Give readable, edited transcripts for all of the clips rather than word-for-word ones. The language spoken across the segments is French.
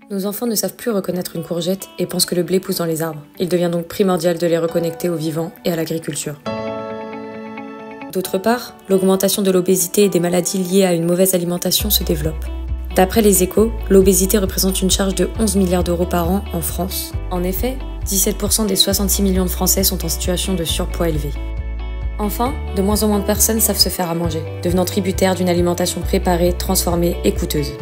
Nos enfants ne savent plus reconnaître une courgette et pensent que le blé pousse dans les arbres. Il devient donc primordial de les reconnecter au vivant et à l'agriculture. D'autre part, l'augmentation de l'obésité et des maladies liées à une mauvaise alimentation se développe. D'après les Échos, l'obésité représente une charge de 11 milliards d'euros par an en France. En effet, 17% des 66 millions de Français sont en situation de surpoids élevé. Enfin, de moins en moins de personnes savent se faire à manger, devenant tributaires d'une alimentation préparée, transformée et coûteuse.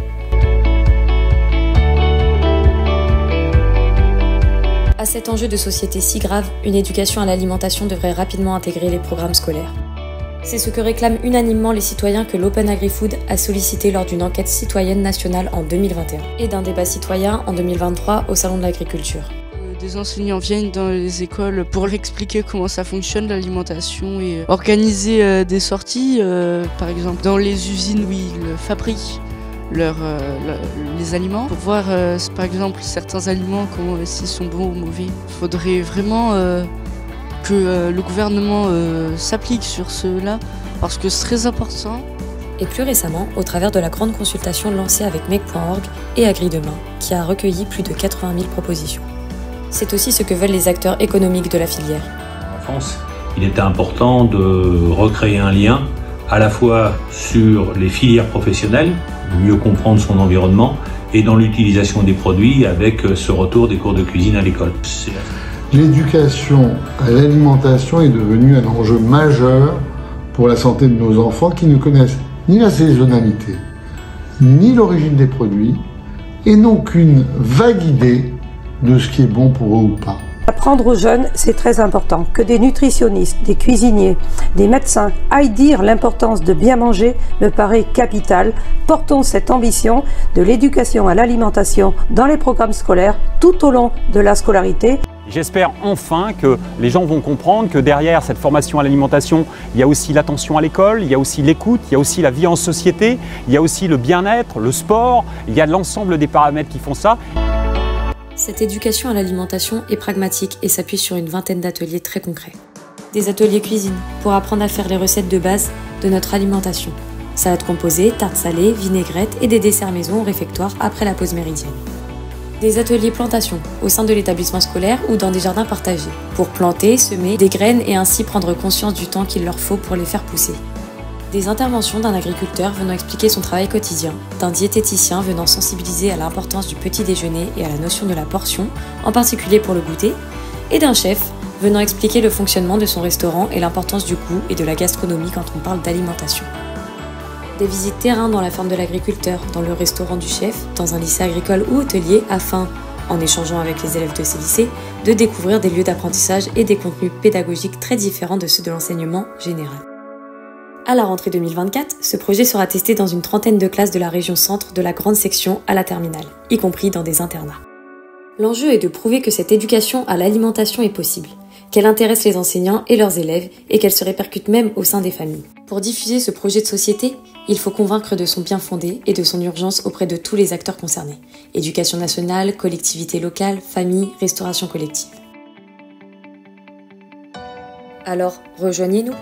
À cet enjeu de société si grave, une éducation à l'alimentation devrait rapidement intégrer les programmes scolaires. C'est ce que réclament unanimement les citoyens que l'Open Agri-Food a sollicité lors d'une enquête citoyenne nationale en 2021 et d'un débat citoyen en 2023 au Salon de l'Agriculture. Des enseignants viennent dans les écoles pour expliquer comment ça fonctionne l'alimentation et organiser des sorties, par exemple dans les usines où ils fabriquent les aliments, pour voir par exemple certains aliments, s'ils sont bons ou mauvais. Il faudrait vraiment que le gouvernement s'applique sur cela parce que c'est très important. Et plus récemment, au travers de la grande consultation lancée avec Make.org et AgriDemain, qui a recueilli plus de 80 000 propositions. C'est aussi ce que veulent les acteurs économiques de la filière. En France, il était important de recréer un lien à la fois sur les filières professionnelles, mieux comprendre son environnement, et dans l'utilisation des produits avec ce retour des cours de cuisine à l'école. L'éducation à l'alimentation est devenue un enjeu majeur pour la santé de nos enfants qui ne connaissent ni la saisonnalité, ni l'origine des produits, et n'ont qu'une vague idée de ce qui est bon pour eux ou pas. Apprendre aux jeunes, c'est très important. Que des nutritionnistes, des cuisiniers, des médecins aillent dire l'importance de bien manger me paraît capital. Portons cette ambition de l'éducation à l'alimentation dans les programmes scolaires tout au long de la scolarité. J'espère enfin que les gens vont comprendre que derrière cette formation à l'alimentation, il y a aussi l'attention à l'école, il y a aussi l'écoute, il y a aussi la vie en société, il y a aussi le bien-être, le sport, il y a l'ensemble des paramètres qui font ça. Cette éducation à l'alimentation est pragmatique et s'appuie sur une vingtaine d'ateliers très concrets. Des ateliers cuisine pour apprendre à faire les recettes de base de notre alimentation. Salade composée, tartes salées, vinaigrettes et des desserts maison au réfectoire après la pause méridienne. Des ateliers plantation au sein de l'établissement scolaire ou dans des jardins partagés pour planter, semer des graines et ainsi prendre conscience du temps qu'il leur faut pour les faire pousser. Des interventions d'un agriculteur venant expliquer son travail quotidien, d'un diététicien venant sensibiliser à l'importance du petit déjeuner et à la notion de la portion, en particulier pour le goûter, et d'un chef venant expliquer le fonctionnement de son restaurant et l'importance du goût et de la gastronomie quand on parle d'alimentation. Des visites terrain dans la ferme de l'agriculteur, dans le restaurant du chef, dans un lycée agricole ou hôtelier afin, en échangeant avec les élèves de ces lycées, de découvrir des lieux d'apprentissage et des contenus pédagogiques très différents de ceux de l'enseignement général. À la rentrée 2024, ce projet sera testé dans une trentaine de classes de la région centre de la grande section à la terminale, y compris dans des internats. L'enjeu est de prouver que cette éducation à l'alimentation est possible, qu'elle intéresse les enseignants et leurs élèves et qu'elle se répercute même au sein des familles. Pour diffuser ce projet de société, il faut convaincre de son bien fondé et de son urgence auprès de tous les acteurs concernés. Éducation nationale, collectivités locales, familles, restauration collective. Alors, rejoignez-nous!